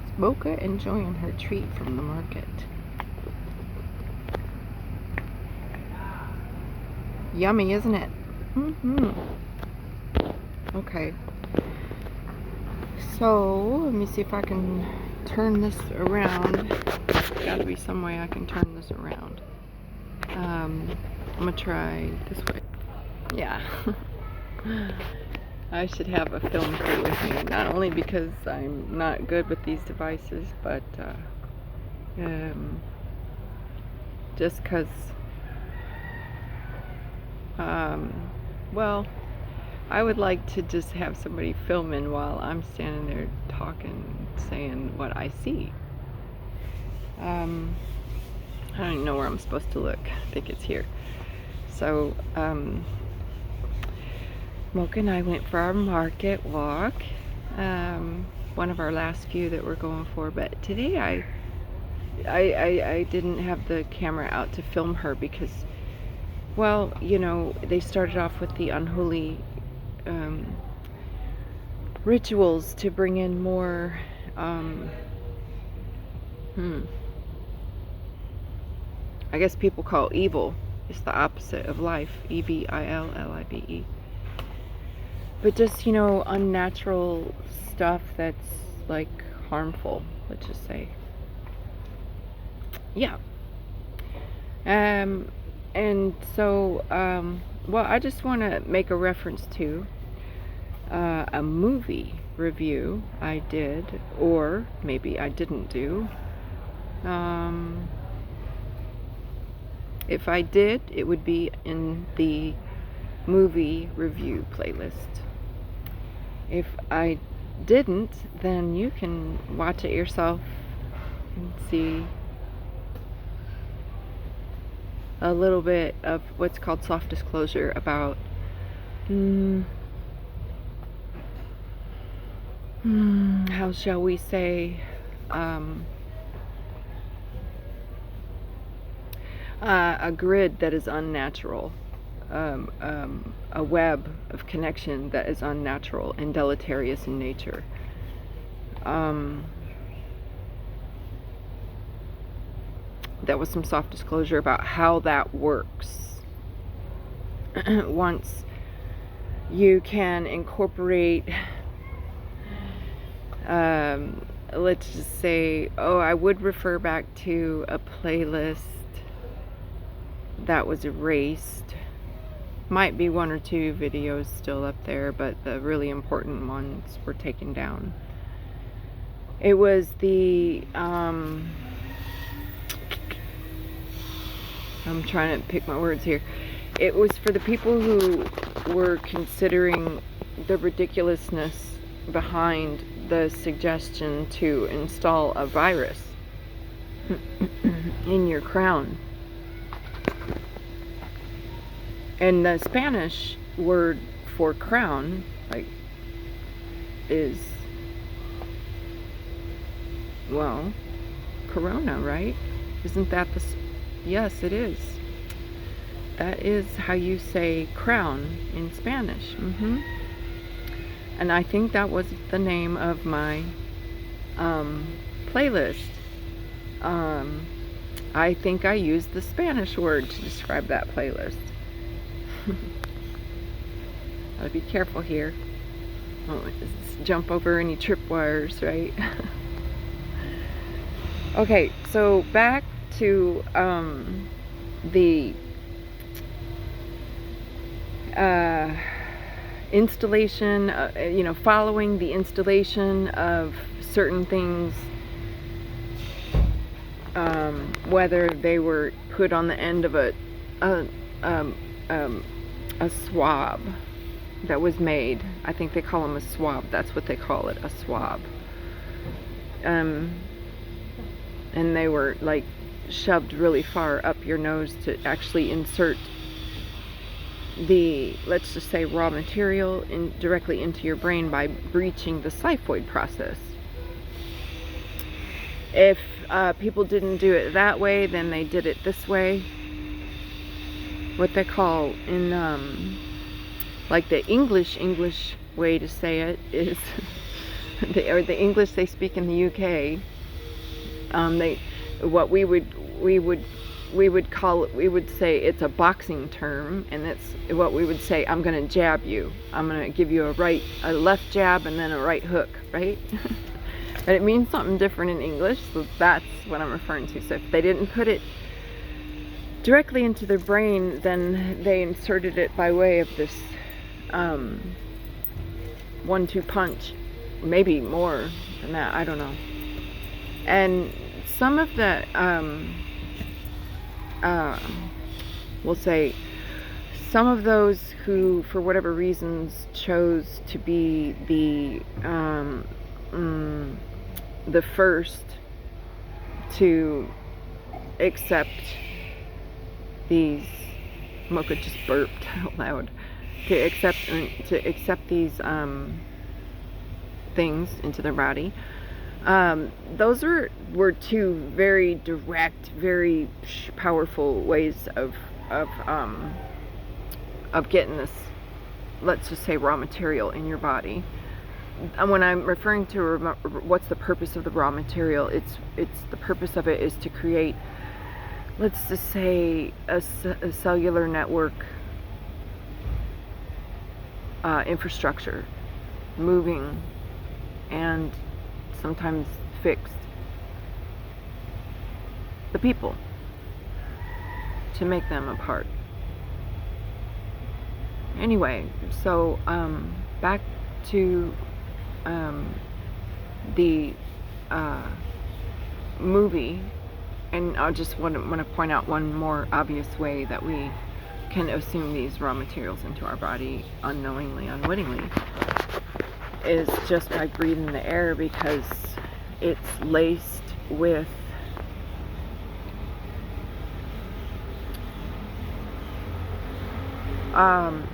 It's Mocha enjoying her treat from the market. Yummy, isn't it? Okay. So, let me see if I can turn this around. There's gotta be some way I can turn this around. I'm gonna try this way. Yeah. I should have a film crew with me, not only because I'm not good with these devices, but just because, well, I would like to just have somebody filming while I'm standing there talking, saying what I see. I don't even know where I'm supposed to look. I think it's here. So, Mocha and I went for our market walk, one of our last few that we're going for, but today I didn't have the camera out to film her because, well, you know, they started off with the unholy rituals to bring in more, I guess people call evil. It's the opposite of life, E-V-I-L-L-I-V-E. But just, you know, unnatural stuff that's, like, harmful, let's just say. Yeah. And so, well, I just want to make a reference to a movie review I did, or maybe I didn't do. If I did, it would be in the movie review playlist. If I didn't, then you can watch it yourself and see a little bit of what's called soft disclosure about how shall we say, a grid that is unnatural, a web of connection that is unnatural and deleterious in nature. That was some soft disclosure about how that works. Once you can incorporate, let's just say, I would refer back to a playlist that was erased. Might be one or two videos still up there, but the really important ones were taken down. It was the, I'm trying to pick my words here. It was for the people who were considering the ridiculousness behind the suggestion to install a virus in your crown. And the Spanish word for crown, like, is, well, corona, right? Isn't that the... Yes, it is. That is how you say crown in Spanish. And I think that was the name of my playlist. I think I used the Spanish word to describe that playlist. Gotta be careful here. Oh, just jump over any tripwires, right? Okay, so back to the installation, you know, following the installation of certain things, whether they were put on the end of a swab that was made. I think they call them a swab. That's what they call it, a swab. And they were like shoved really far up your nose to actually insert the, let's just say, raw material directly into your brain by breaching the xiphoid process. If people didn't do it that way, then they did it this way. What they call in like the English way to say it is or the English they speak in the UK. What we would call it, we would say it's a boxing term, and it's what we would say, I'm going to jab you. I'm going to give you a left jab and then a right hook, right? But it means something different in English, so that's what I'm referring to. So if they didn't put it directly into their brain, then they inserted it by way of this 1-2 punch, maybe more than that, I don't know. And some of the we'll say some of those who for whatever reasons chose to be the first to accept these, Mocha just burped out loud, to accept these things into their body. Those were two very direct, very powerful ways of getting this, let's just say, raw material in your body. And when I'm referring to what's the purpose of the raw material, it's the purpose of it is to create, let's just say, a cellular network infrastructure, moving and sometimes fixed the people, to make them a part. Anyway, so back to the movie, and I just want to point out one more obvious way that we can assume these raw materials into our body unknowingly, unwittingly, is just by breathing the air, because it's laced with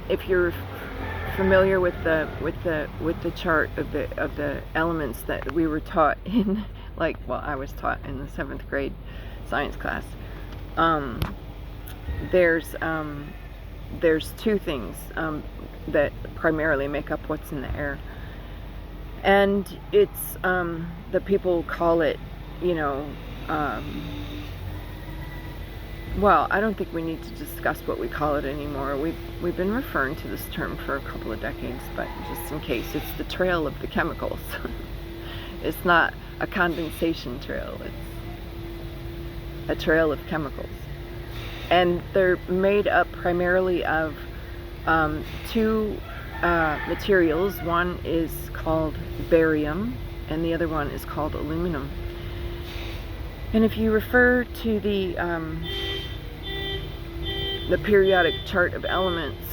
if you're familiar with the chart of the elements that we were taught in, I was taught in the 7th grade science class, there's two things that primarily make up what's in the air, and it's the people call it, well, I don't think we need to discuss what we call it anymore. We've been referring to this term for a couple of decades, but just in case, it's the trail of the chemicals. It's not a condensation trail, it's a trail of chemicals. And they're made up primarily of two materials. One is called barium, and the other one is called aluminum. And if you refer to the periodic chart of elements,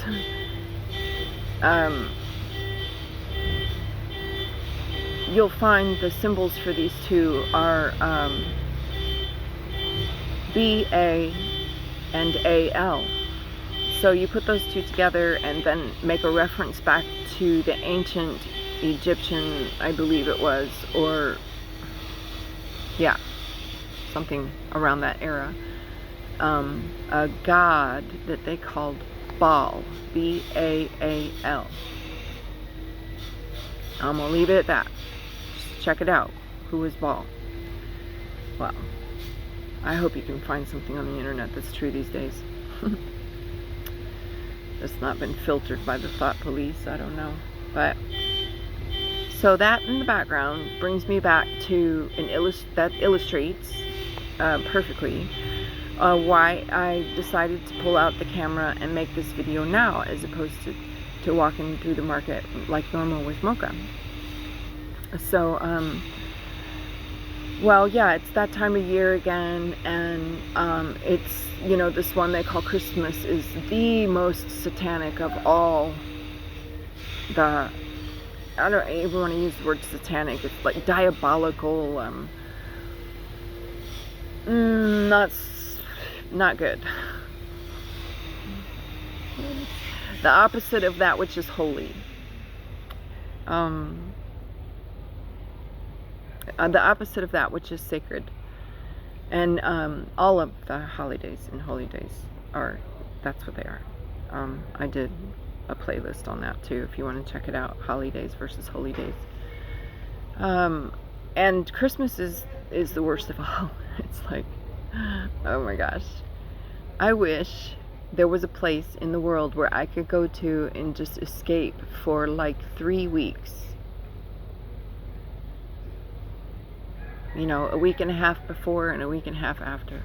you'll find the symbols for these two are Ba and Al. So you put those two together and then make a reference back to the ancient Egyptian, I believe it was, or yeah, something around that era, a god that they called Baal, B-A-A-L. I'm gonna leave it at that. Just check it out. Who is Baal? Well, I hope you can find something on the internet that's true these days. That's not been filtered by the thought police, I don't know. But so that in the background brings me back to that illustrates perfectly why I decided to pull out the camera and make this video now, as opposed to walking through the market like normal with Mocha. So well, yeah, it's that time of year again, and it's, this one they call Christmas is the most satanic of all the, I don't even want to use the word satanic, it's like diabolical, not good. The opposite of that which is holy. The opposite of that which is sacred. And all of the holidays and holy days that's what they are. I did a playlist on that too, if you want to check it out, holidays versus holy days. And Christmas is the worst of all. It's like, oh my gosh. I wish there was a place in the world where I could go to and just escape for like 3 weeks. You know, a week and a half before and a week and a half after.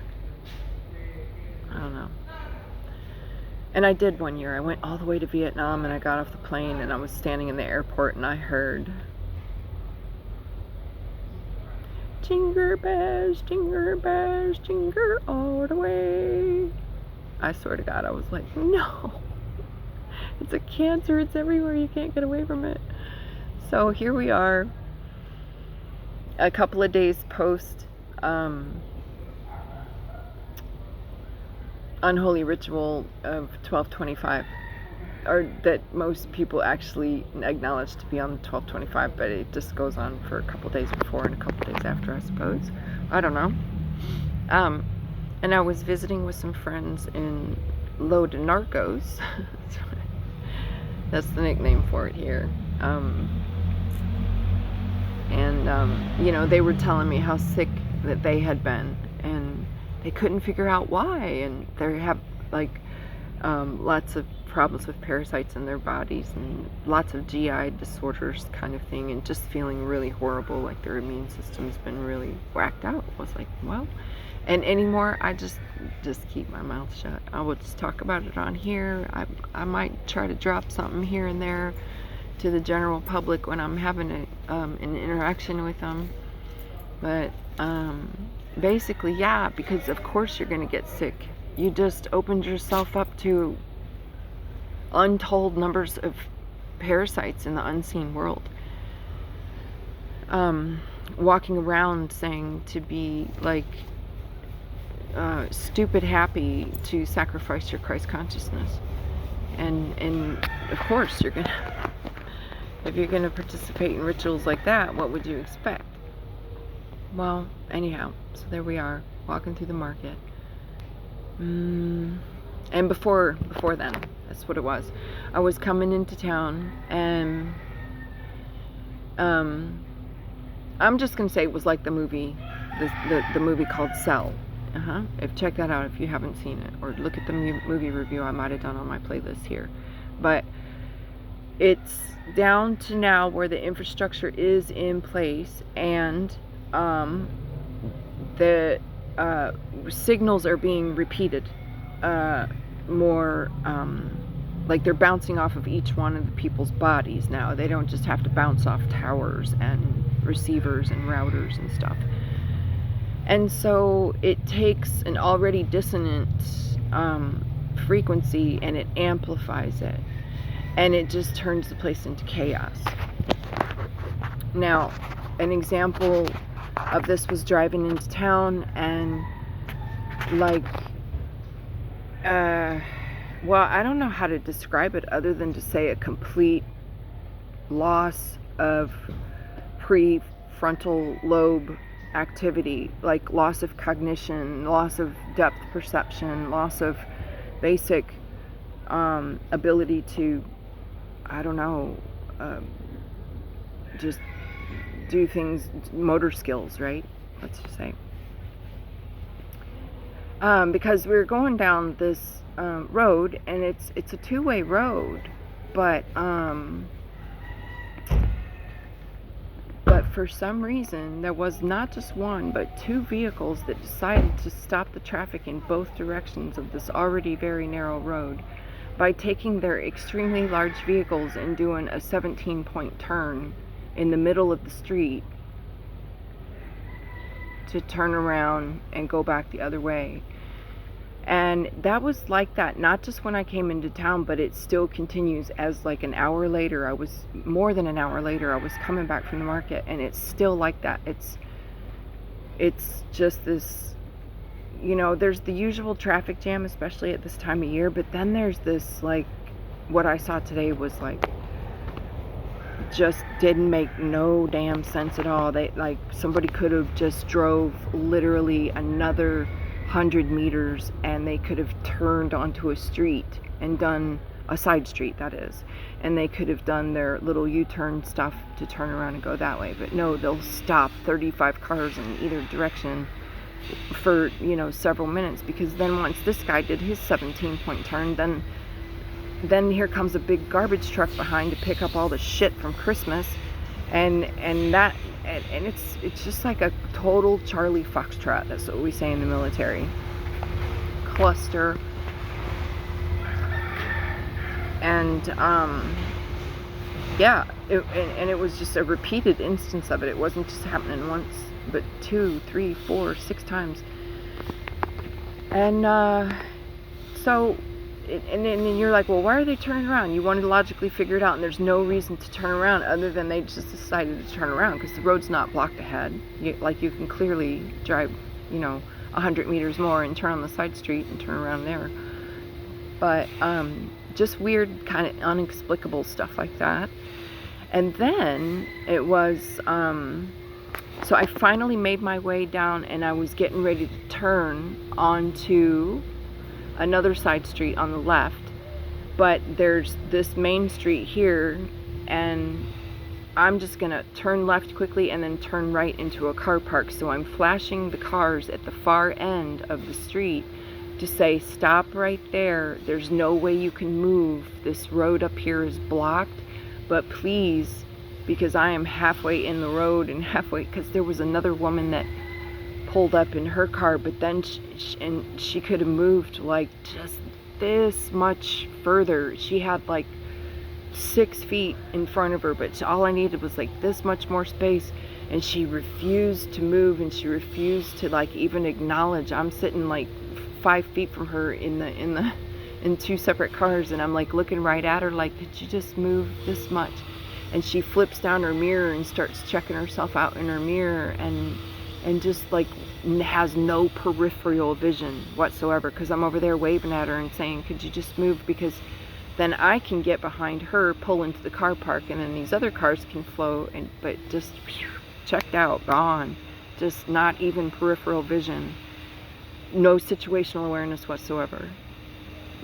I don't know. And I did one year. I went all the way to Vietnam and I got off the plane and I was standing in the airport and I heard jingle bells, jingle all the way. I swear to God, I was like, no. It's a cancer. It's everywhere. You can't get away from it. So here we are, a couple of days post Unholy ritual of 1225, or that most people actually acknowledge to be on 1225, but it just goes on for a couple days before and a couple days after, I suppose. I don't know. And I was visiting with some friends in Lo de Narcos. That's the nickname for it here. You know, they were telling me how sick that they had been, and they couldn't figure out why, and they have like lots of problems with parasites in their bodies and lots of GI disorders kind of thing, and just feeling really horrible, like their immune system's been really whacked out. I was like, well, and anymore I just keep my mouth shut. I will just talk about it on here. I might try to drop something here and there to the general public when I'm having an interaction with them, but basically, yeah, because of course you're gonna get sick. You just opened yourself up to untold numbers of parasites in the unseen world. Walking around saying to be like stupid happy to sacrifice your Christ consciousness, and of course you're gonna, if you're gonna participate in rituals like that, what would you expect? Well, anyhow, so there we are, walking through the market. And before then, that's what it was. I was coming into town, and I'm just gonna say it was like the movie, the movie called Cell. Check that out if you haven't seen it, or look at the movie review I might have done on my playlist here. But it's down to now where the infrastructure is in place, and the signals are being repeated more, like they're bouncing off of each one of the people's bodies now. They don't just have to bounce off towers and receivers and routers and stuff. And so it takes an already dissonant frequency and it amplifies it, and it just turns the place into chaos. Now, an example of this was driving into town, and like well, I don't know how to describe it other than to say a complete loss of prefrontal lobe activity, like loss of cognition, loss of depth perception, loss of basic ability to, I don't know, just do things, motor skills, right? Let's just say. Because we're going down this road, and it's a two-way road, but for some reason there was not just one but two vehicles that decided to stop the traffic in both directions of this already very narrow road by taking their extremely large vehicles and doing a 17-point turn in the middle of the street to turn around and go back the other way. And that was like that, not just when I came into town, but it still continues as like an hour later. More than an hour later, I was coming back from the market, and it's still like that. It's just this, you know, there's the usual traffic jam, especially at this time of year, but then there's this, like, what I saw today was like, just didn't make no damn sense at all. They, like, somebody could have just drove literally another 100 meters and they could have turned onto a street and done a side street, that is, and they could have done their little U-turn stuff to turn around and go that way. But no, they'll stop 35 cars in either direction for, you know, several minutes, because then once this guy did his 17-point turn, then here comes a big garbage truck behind to pick up all the shit from Christmas, and it's just like a total Charlie Foxtrot. That's what we say in the military. Cluster. And yeah, and it was just a repeated instance of it. It wasn't just happening once, but 2, 3, 4, 6 times. And so, and then you're like, well, why are they turning around? You wanted to logically figure it out, and there's no reason to turn around other than they just decided to turn around because the road's not blocked ahead. You can clearly drive, you know, 100 meters more and turn on the side street and turn around there. But just weird, kind of inexplicable stuff like that. And then it was, so I finally made my way down, and I was getting ready to turn onto another side street on the left, but there's this main street here, and I'm just gonna turn left quickly and then turn right into a car park. So I'm flashing the cars at the far end of the street to say, stop right there, there's no way you can move, this road up here is blocked, but please, because I am halfway in the road and halfway, because there was another woman that pulled up in her car, but then she could have moved like just this much further. She had like 6 feet in front of her, but all I needed was like this much more space, and she refused to move, and she refused to like even acknowledge. I'm sitting like 5 feet from her in 2 separate cars, and I'm like looking right at her like, could you just move this much? And she flips down her mirror and starts checking herself out in her mirror, and just like has no peripheral vision whatsoever, because I'm over there waving at her and saying, could you just move, because then I can get behind her, pull into the car park, and then these other cars can flow, but just checked out, gone, just not even peripheral vision, no situational awareness whatsoever,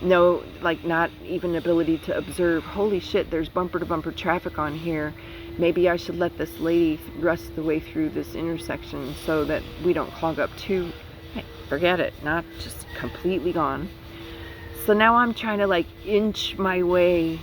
no, like not even ability to observe, holy shit, there's bumper to bumper traffic on here, maybe I should let this lady rest the way through this intersection so that we don't clog up too. Hey, forget it, not just completely gone. So now I'm trying to like inch my way,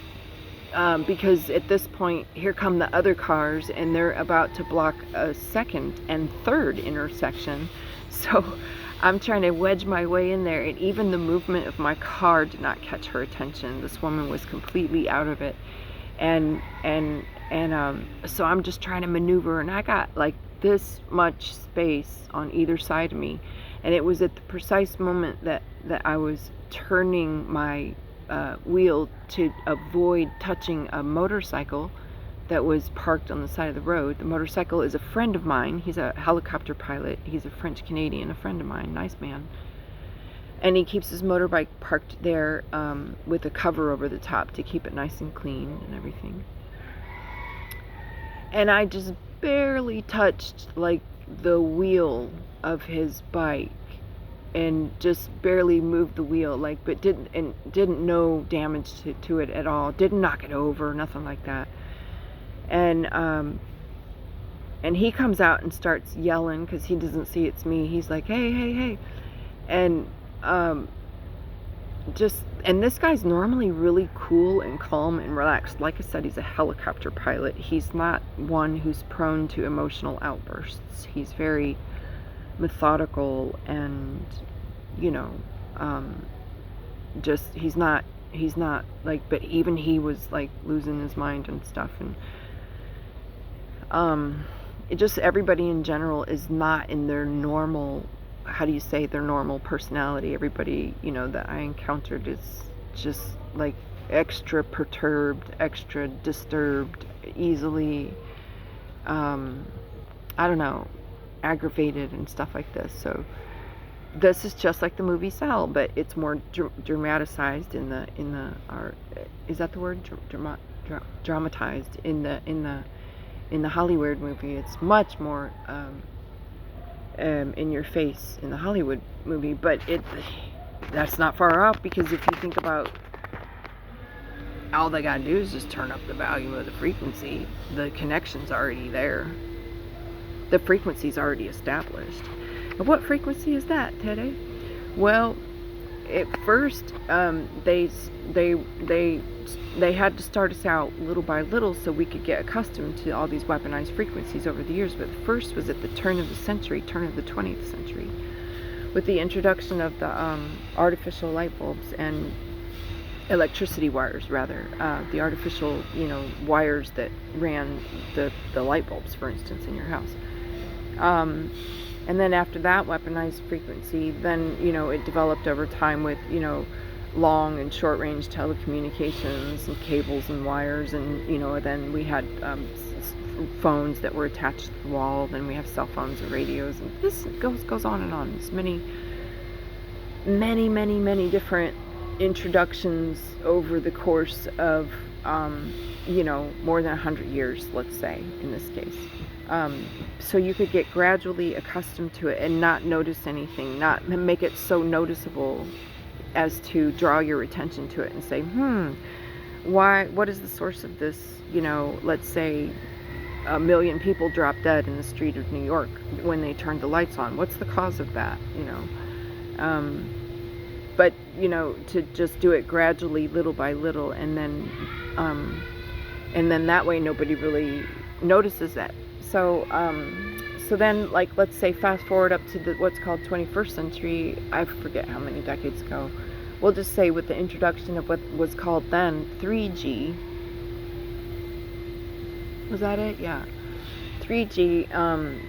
because at this point here come the other cars, and they're about to block a second and third intersection. So I'm trying to wedge my way in there, and even the movement of my car did not catch her attention. This woman was completely out of it, and so I'm just trying to maneuver, and I got like this much space on either side of me, and it was at the precise moment that I was turning my wheel to avoid touching a motorcycle that was parked on the side of the road. The motorcycle is a friend of mine. He's a helicopter pilot. He's a French Canadian, a friend of mine, nice man. And he keeps his motorbike parked there with a cover over the top to keep it nice and clean and everything. And I just barely touched like the wheel of his bike, and just barely moved the wheel, like, but didn't no damage to it at all. Didn't knock it over, nothing like that. And he comes out and starts yelling because he doesn't see it's me. He's like, hey, hey, hey, and and this guy's normally really cool and calm and relaxed. Like I said, he's a helicopter pilot. He's not one who's prone to emotional outbursts. He's very methodical, and you know, just he's not like, but even he was like losing his mind and stuff, and it just, everybody in general is not in their normal, how do you say, their normal personality. Everybody, you know, that I encountered is just like extra perturbed, extra disturbed, easily I don't know, aggravated and stuff like this. So this is just like the movie Cell, but it's more dramatized in the or is that the word, dramatized in the Hollywood movie. It's much more in your face in the Hollywood movie, but that's not far off, because if you think about all they gotta do is just turn up the volume of the frequency. The connection's already there. The frequency's already established. And what frequency is that, Teddy? Well, at first, they had to start us out little by little so we could get accustomed to all these weaponized frequencies over the years. But the first was at the turn of the 20th century, with the introduction of the artificial light bulbs and electricity wires, rather, the artificial, wires that ran the light bulbs, for instance, in your house. And then after that weaponized frequency, then, it developed over time with, long and short range telecommunications and cables and wires. And, then we had phones that were attached to the wall. Then we have cell phones and radios. And this goes on and on. There's many different introductions over the course of, more than 100 years, let's say, in this case. So you could get gradually accustomed to it and not notice anything, not make it so noticeable as to draw your attention to it and say, what is the source of this? Let's say 1 million people drop dead in the street of New York when they turned the lights on. What's the cause of that? But, to just do it gradually, little by little, and then that way nobody really notices that. So then, like, let's say fast forward up to what's called 21st century, I forget how many decades ago, we'll just say with the introduction of what was called then 3G. Was that it? Yeah. 3G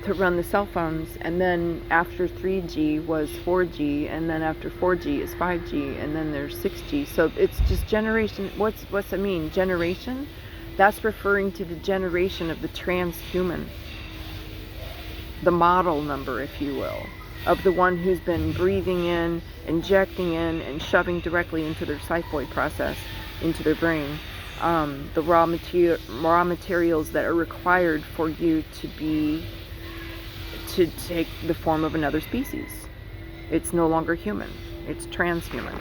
to run the cell phones, and then after 3G was 4G, and then after 4G is 5G, and then there's 6G. So it's just generation. What's it mean? Generation? That's referring to the generation of the transhuman, the model number, if you will, of the one who's been breathing in, injecting in, and shoving directly into their xiphoid process, into their brain, the raw materials that are required for you to take the form of another species. It's no longer human. It's transhuman.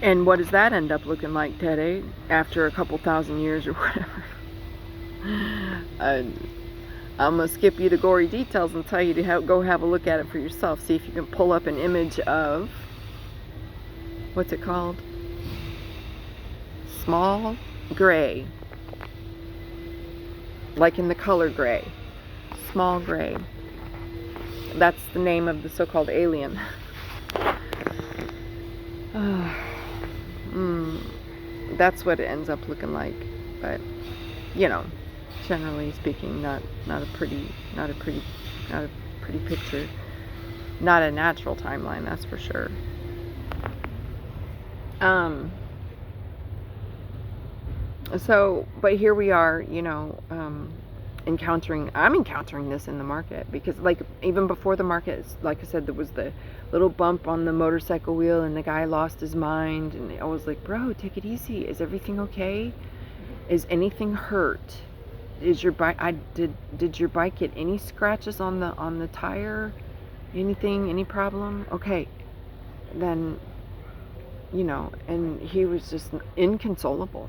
And what does that end up looking like, Teddy, after a couple thousand years or whatever? I'm going to skip you the gory details and tell you to go have a look at it for yourself. See if you can pull up an image of, what's it called? Small gray. Like in the color gray. Small gray. That's the name of the so-called alien. That's what it ends up looking like, but generally speaking, not a pretty picture, not a natural timeline, that's for sure. So, but here we are, I'm encountering this in the market, because like even before the market, like I said, there was the little bump on the motorcycle wheel and the guy lost his mind, and I was like, bro, take it easy. Is everything okay? Is anything hurt? Is your bike, did your bike get any scratches on the tire? Anything, any problem? Okay. Then, and he was just inconsolable.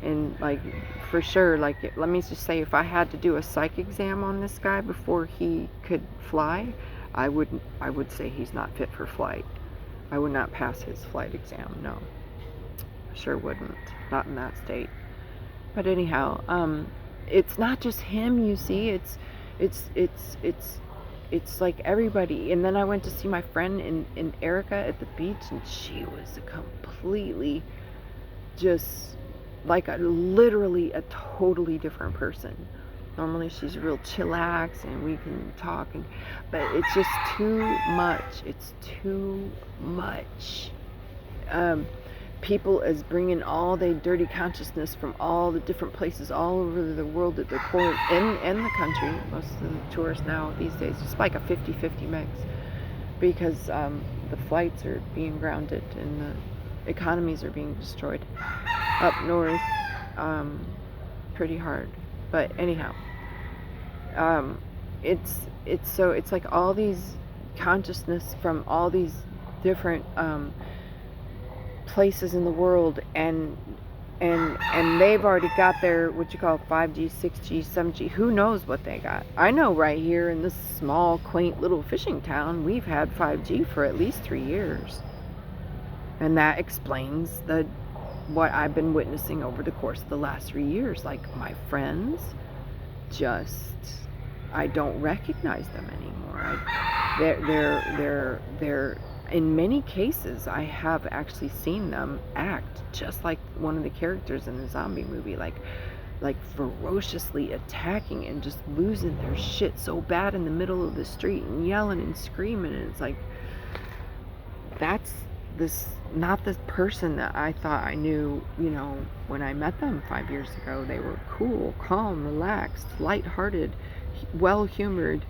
And like, for sure, like, let me just say, if I had to do a psych exam on this guy before he could fly, I would say he's not fit for flight. I would not pass his flight exam. No, I sure wouldn't. Not in that state. But anyhow, it's not just him. You see, it's like everybody. And then I went to see my friend in Erica at the beach, and she was a completely just like literally a totally different person. Normally she's real chillax and we can talk, but it's just too much. It's too much. People is bringing all their dirty consciousness from all the different places all over the world at the core and the country. Most of the tourists now these days, it's like a 50-50 mix, because the flights are being grounded and the economies are being destroyed up north pretty hard. But anyhow, it's like all these consciousness from all these different, places in the world, and they've already got their, what you call 5G, 6G, 7G. Who knows what they got? I know right here in this small, quaint little fishing town, we've had 5G for at least 3 years. And that explains what I've been witnessing over the course of the last 3 years. Like, my friends, I don't recognize them anymore. They're in many cases, I have actually seen them act just like one of the characters in the zombie movie, like ferociously attacking and just losing their shit so bad in the middle of the street and yelling and screaming. And it's like, that's not the person that I thought I knew, when I met them 5 years ago. They were cool, calm, relaxed, lighthearted, well-humored,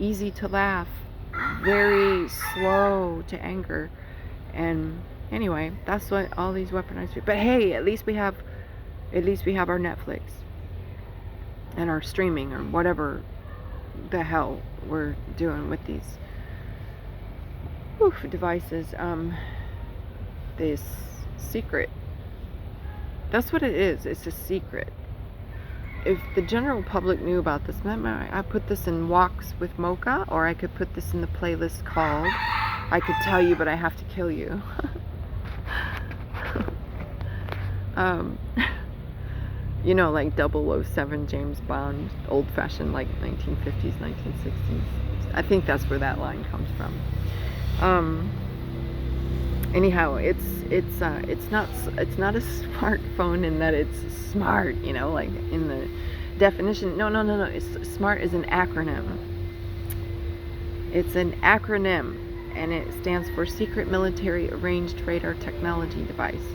easy to laugh, very slow to anger. And anyway, that's what all these weaponized people. But hey, at least we have our Netflix and our streaming, or whatever the hell we're doing with these devices. This secret, that's what it is. It's a secret. If the general public knew about this, I put this in Walks with Mocha, or I could put this in the playlist called I Could Tell You But I Have to Kill You. Like 007 James Bond, old-fashioned, like 1950s, 1960s. I think that's where that line comes from. Anyhow, it's not a smartphone in that it's smart, like in the definition. No. It's smart is an acronym. It's an acronym, and it stands for Secret Military Arranged Radar Technology Device.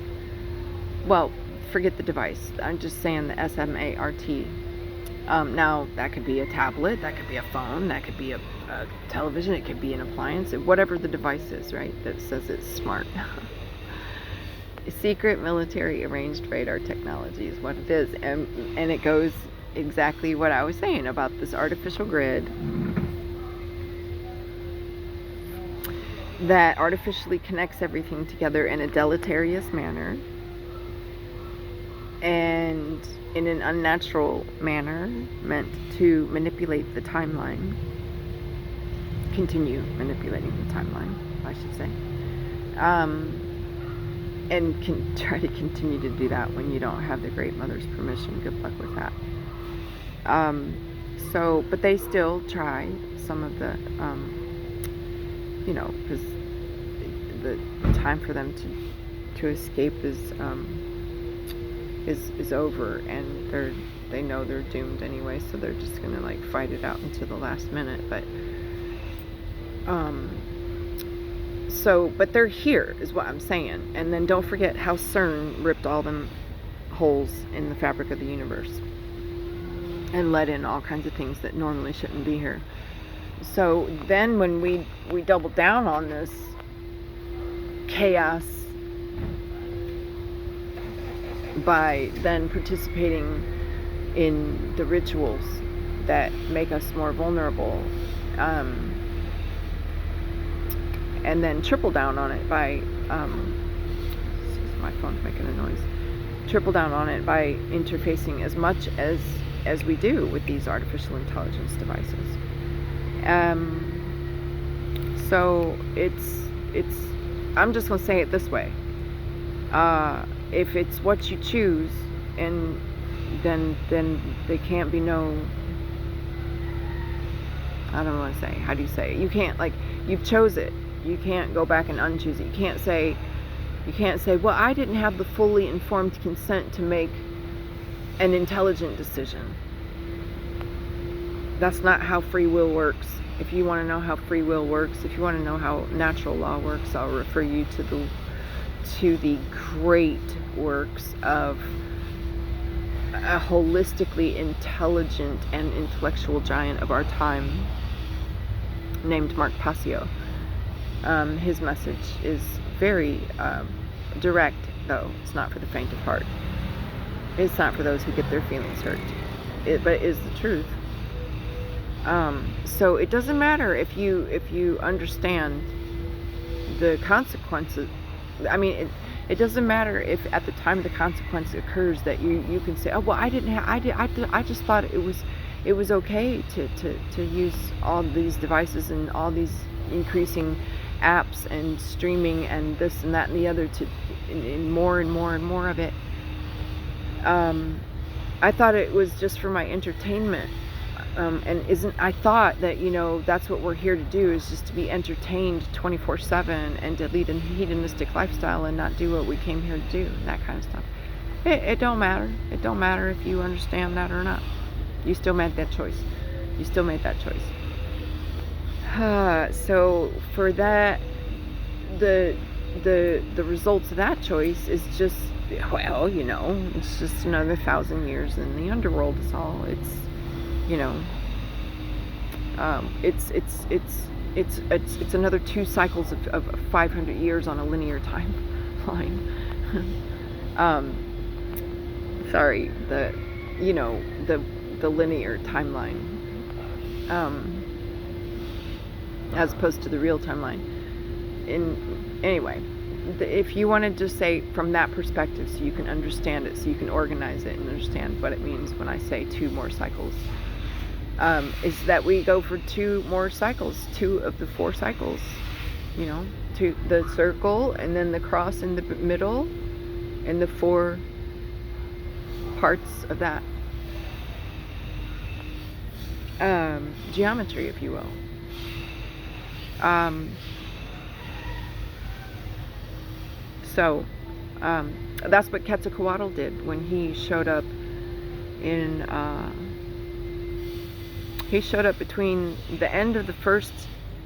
Well, forget the device. I'm just saying the SMART. Now, that could be a tablet, that could be a phone, that could be a television, it could be an appliance, whatever the device is, right, that says it's smart. Secret Military Arranged Radar Technology is what it is. And it goes exactly what I was saying about this artificial grid that artificially connects everything together in a deleterious manner and in an unnatural manner, meant to manipulate the timeline, continue manipulating the timeline, I should say, and can try to continue to do that when you don't have the Great Mother's permission. Good luck with that. But they still try some of the, because the time for them to escape is over, and they know they're doomed anyway, so they're just gonna like fight it out until the last minute. But they're here is what I'm saying. And then don't forget how CERN ripped all them holes in the fabric of the universe and let in all kinds of things that normally shouldn't be here. So then when we double down on this chaos by then participating in the rituals that make us more vulnerable, and then triple down on it by my phone's making a noise. Triple down on it by interfacing as much as we do with these artificial intelligence devices. So it's I'm just gonna say it this way. If it's what you choose, and then there can't be no, I don't want to say, how do you say it? You can't, like, you've chose it. You can't go back and unchoose it. You can't say, well, I didn't have the fully informed consent to make an intelligent decision. That's not how free will works. If you want to know how free will works, if you want to know how natural law works, I'll refer you to the great works of a holistically intelligent and intellectual giant of our time named Mark Passio. His message is very direct, though. It's not for the faint of heart. It's not for those who get their feelings hurt. But it is the truth. So it doesn't matter if you understand the consequences. I mean, It doesn't matter if at the time the consequence occurs that you can say, oh well, I just thought it was okay to use all these devices and all these increasing apps and streaming and this and that and the other to in more and more and more of it. I thought it was just for my entertainment. And I thought that, you know, that's what we're here to do, is just to be entertained 24/7 and to lead a hedonistic lifestyle and not do what we came here to do, and that kind of stuff. It don't matter. It don't matter if you understand that or not. You still made that choice. You still made that choice. So for that, the results of that choice is just, well, you know, it's just another 1,000 years in the underworld is all. It's, you know, it's another 2 cycles of 500 years on a linear timeline. Sorry, you know, the linear timeline, as opposed to the real timeline. Anyway, if you want to just say from that perspective, so you can understand it, so you can organize it and understand what it means when I say 2 more cycles, is that we go for 2 more cycles, 2 of the 4 cycles, you know, to the circle and then the cross in the middle and the 4 parts of that geometry, if you will. So that's what Quetzalcoatl did when he showed up in he showed up between the end of the first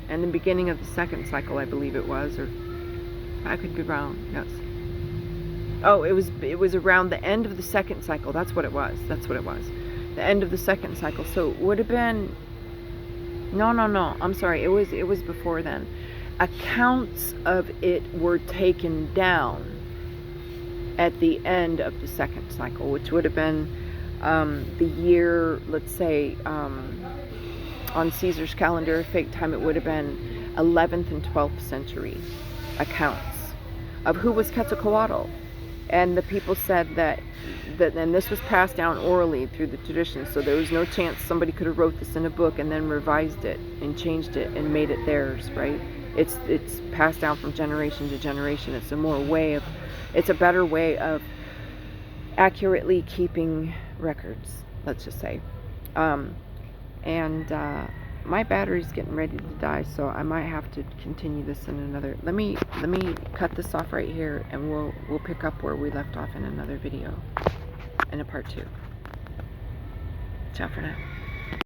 and the beginning of the second cycle, I believe it was, or I could be wrong. Yes. Oh, it was around the end of the second cycle. That's what it was. That's what it was. The end of the second cycle. So it would have been, no, I'm sorry. It was before then. Accounts of it were taken down at the end of the second cycle, which would have been the year, let's say, on Caesar's calendar, fake time, it would have been 11th and 12th century accounts of who was Quetzalcoatl. And the people said that and this was passed down orally through the tradition, so there was no chance somebody could have wrote this in a book and then revised it and changed it and made it theirs, right? It's passed down from generation to generation. It's a better way of accurately keeping records, let's just say. My battery's getting ready to die, so I might have to continue this in another. Let me cut this off right here, and we'll pick up where we left off in another video, in a part 2. Ciao for now.